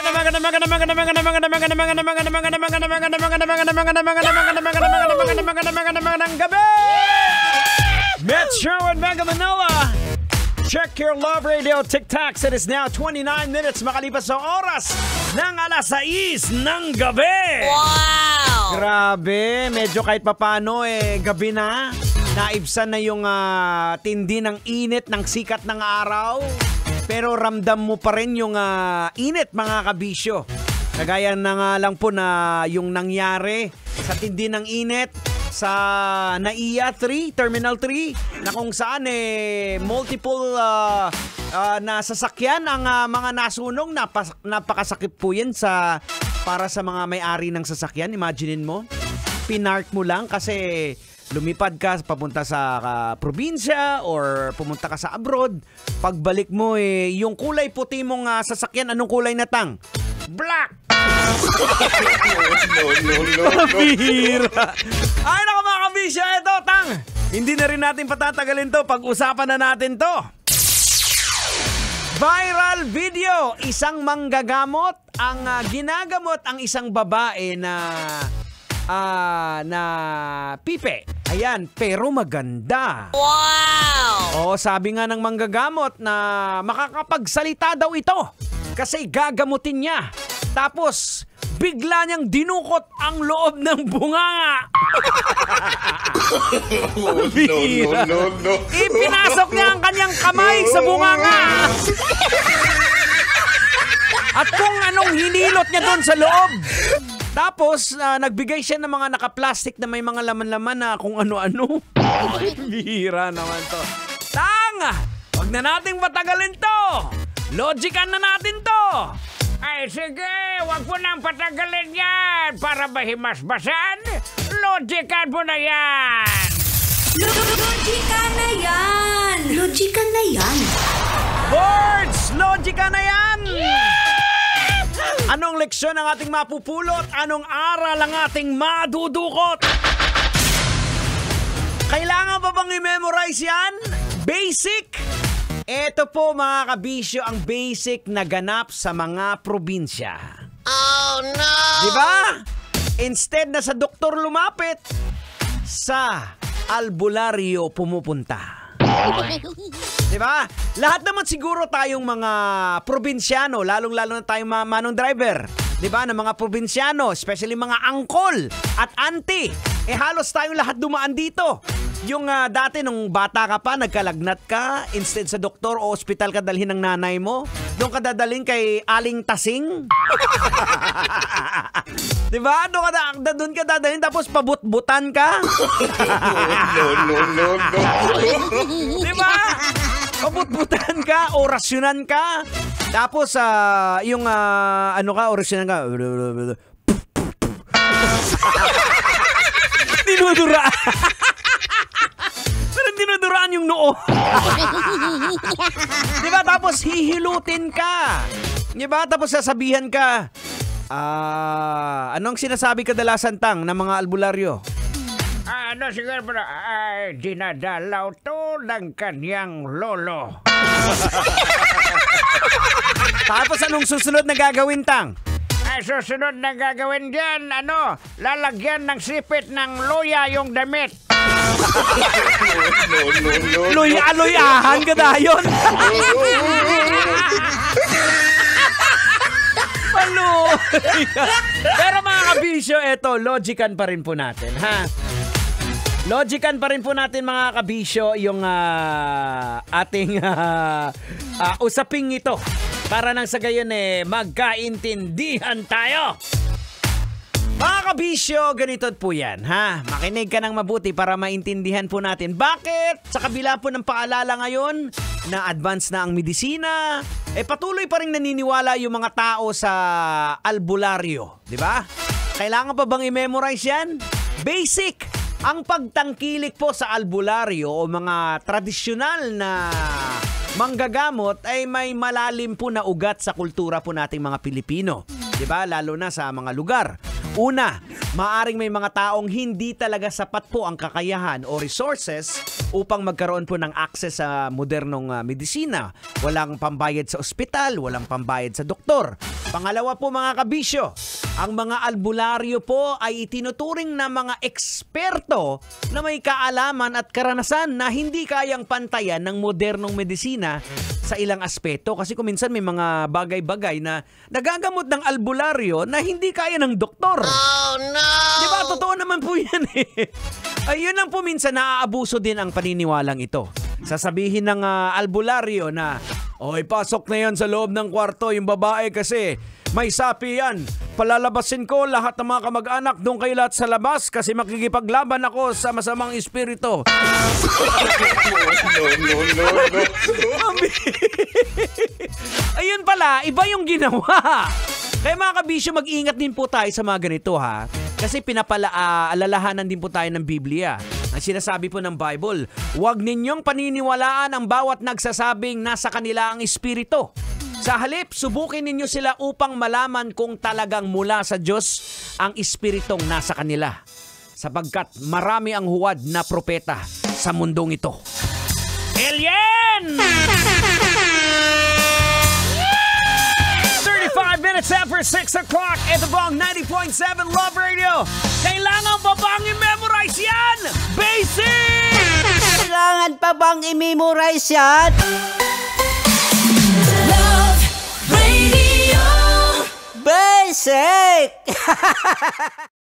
Magandang gabi! Metro and Mega Manila. Check your Love Radio TikToks. It is now 29 minutes makalipas sa oras ng alas 6 ng gabi. Wow! Grabe, medyo kahit papano gabi na. Naibsan na yung tindi ng init ng sikat ng araw. Pero ramdam mo pa rin yung init, mga kabisyo. Kagaya na nga lang po na yung nangyari sa tindi ng init sa NAIA 3, Terminal 3, na kung saan multiple na sasakyan ang mga nasunog. Napakasakit po yan para sa mga may-ari ng sasakyan. Imaginein mo, pinark mo lang kasi lumipad ka papunta sa probinsya or pumunta ka sa abroad. Pagbalik mo yung kulay puti mong sasakyan, anong kulay na tang? Black! No. Bihira. Ay, naku mga kabisya, ito, tang. Hindi na rin natin patatagalin to. Pag-usapan na natin to. Viral video. Isang manggagamot ang ginagamot ang isang babae na pipe. Ayan, pero maganda. Wow! Sabi nga ng manggagamot na makakapagsalita daw ito kasi gagamutin niya. Tapos, bigla niyang dinukot ang loob ng bunganga. No. Ipinasok niya ang kanyang kamay sa bunganga. At kung anong hinilot niya doon sa loob. Tapos, nagbigay siya ng mga naka-plastic na may mga laman-laman na kung ano-ano. Bihira naman to. Tanga! Wag na nating patagalin to. Logican na natin to. Ay, sige, wag mo nang patagalin yan para mahimasbasan. Logican mo na yan. Logican na yan. Logican na yan. Boards, logican na yan. Anong leksyon ang ating mapupulot? Anong aral ang ating madudukot? Kailangan pa bang i-memorize yan? Basic? Ito po mga kabisyo ang basic na ganap sa mga probinsya. Oh no! Diba? Instead na sa doktor lumapit, sa albularyo pumupunta. Diba? Lahat naman siguro tayong mga probinsyano, lalong-lalo na tayong mga manong driver. Diba? Na mga probinsyano, especially mga angkol at auntie. Halos tayong lahat dumaan dito. Yung dati nung bata ka pa, nagkalagnat ka, instead sa doktor o ospital ka dalhin ng nanay mo, doon ka dadalhin kay Aling Tasing. Diba? Doon ka dadalhin tapos pabut-butan ka. No. Diba? Pabut-butan ka, orasyonan ka. Tapos yung orasyonan ka. Dinudura. Dinuduraan yung noo. Diba? Tapos hihilutin ka. Diba? Tapos sasabihan ka, anong sinasabi kadalasan tang ng mga albularyo? Siguro po dinadalaw to ng kanyang lolo. Tapos anong susunod na gagawin tang? Susunod na gagawin dyan, lalagyan ng sipit ng luya yung damit. No. Luya-luyahan ka dayon. Pero mga kabisyo, eto, logican pa rin po natin, ha? Logican pa rin po natin, mga kabisyo, yung ating usaping ito. Para nang sa gayon magkaintindihan tayo. Mga kabisyo, ganito po yan, ha? Makinig ka ng mabuti para maintindihan po natin. Bakit? Sa kabila po ng paalala ngayon na advance na ang medisina, patuloy pa rin naniniwala yung mga tao sa albularyo. Di ba? Kailangan pa bang i-memorize yan? Basic! Ang pagtangkilik po sa albularyo o mga tradisyonal na manggagamot ay may malalim po na ugat sa kultura po nating mga Pilipino. Diba? Lalo na sa mga lugar. Una, maaring may mga taong hindi talaga sapat po ang kakayahan o resources upang magkaroon po ng access sa modernong medisina. Walang pambayad sa ospital, walang pambayad sa doktor. Pangalawa po mga kabisyo, ang mga albularyo po ay itinuturing na mga eksperto na may kaalaman at karanasan na hindi kayang pantayan ng modernong medisina sa ilang aspeto. Kasi kung minsan may mga bagay-bagay na nagagamot ng albularyo na hindi kaya ng doktor. Oh no! Diba? Totoo naman po yan eh. Ayun lang po minsan naaabuso din ang paniniwalang ito. Sasabihin ng albularyo na, pasok na yan sa loob ng kwarto yung babae kasi may sapi yan. Palalabasin ko lahat ng mga kamag-anak doon kayo lahat sa labas kasi makikipaglaban ako sa masamang espiritu. No. Ayun pala, iba yung ginawa. Kaya mga kabisyo, mag-ingat din po tayo sa mga ganito ha. Kasi alalahanan din po tayo ng Biblia. Ang sinasabi po ng Bible, huwag ninyong paniniwalaan ang bawat nagsasabing nasa kanila ang espiritu. Sa halip, subukin ninyo sila upang malaman kung talagang mula sa Diyos ang espiritong nasa kanila. Sapagkat marami ang huwad na propeta sa mundong ito. Alien! 35 minutes after 6 o'clock. Ito po ang 90.7 Love Radio. Kailangan pa bang i-memorize yan? Basic! Kailangan pa bang i-memorize yan? Love Radio! Basic!